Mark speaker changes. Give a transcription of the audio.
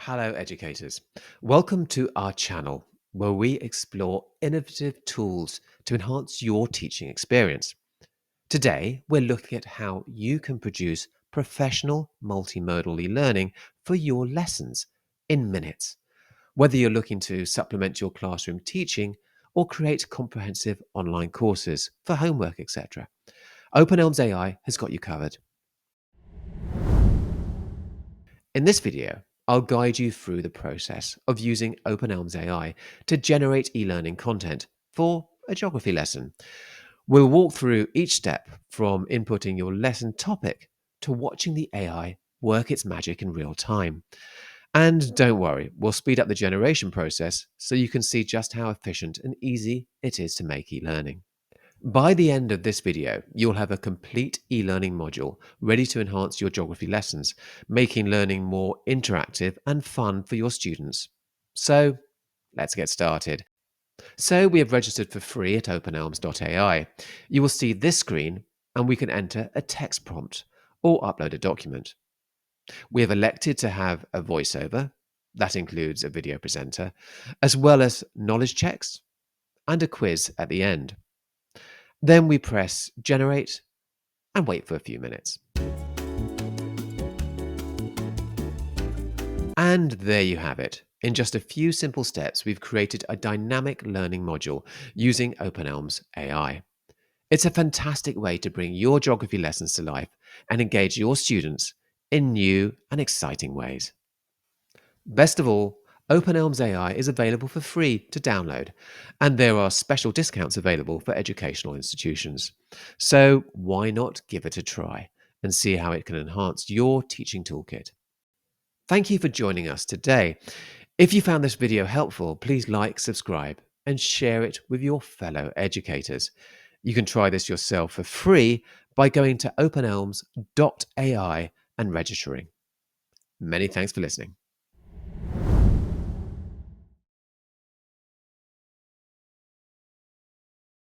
Speaker 1: Hello, educators. Welcome to our channel where we explore innovative tools to enhance your teaching experience. Today, we're looking at how you can produce professional multimodal e-learning for your lessons in minutes, whether you're looking to supplement your classroom teaching or create comprehensive online courses for homework, etc. OpenElms AI has got you covered. In this video, I'll guide you through the process of using openelms AI to generate e-learning content for a geography lesson. We'll walk through each step from inputting your lesson topic to watching the AI work its magic in real time. And don't worry, we'll speed up the generation process so you can see just how efficient and easy it is to make e-learning. By the end of this video, you'll have a complete e-learning module ready to enhance your geography lessons, making learning more interactive and fun for your students. So, let's get started. So, we have registered for free at openelms.ai. You will see this screen and we can enter a text prompt or upload a document. We have elected to have a voiceover, that includes a video presenter, as well as knowledge checks and a quiz at the end. Then we press generate and wait for a few minutes. And there you have it. In just a few simple steps, we've created a dynamic learning module using OpenElms AI. It's a fantastic way to bring your geography lessons to life and engage your students in new and exciting ways. Best of all, OpenElms AI is available for free to download, and there are special discounts available for educational institutions. So why not give it a try and see how it can enhance your teaching toolkit? Thank you for joining us today. If you found this video helpful, please like, subscribe, and share it with your fellow educators. You can try this yourself for free by going to openelms.ai and registering. Many thanks for listening.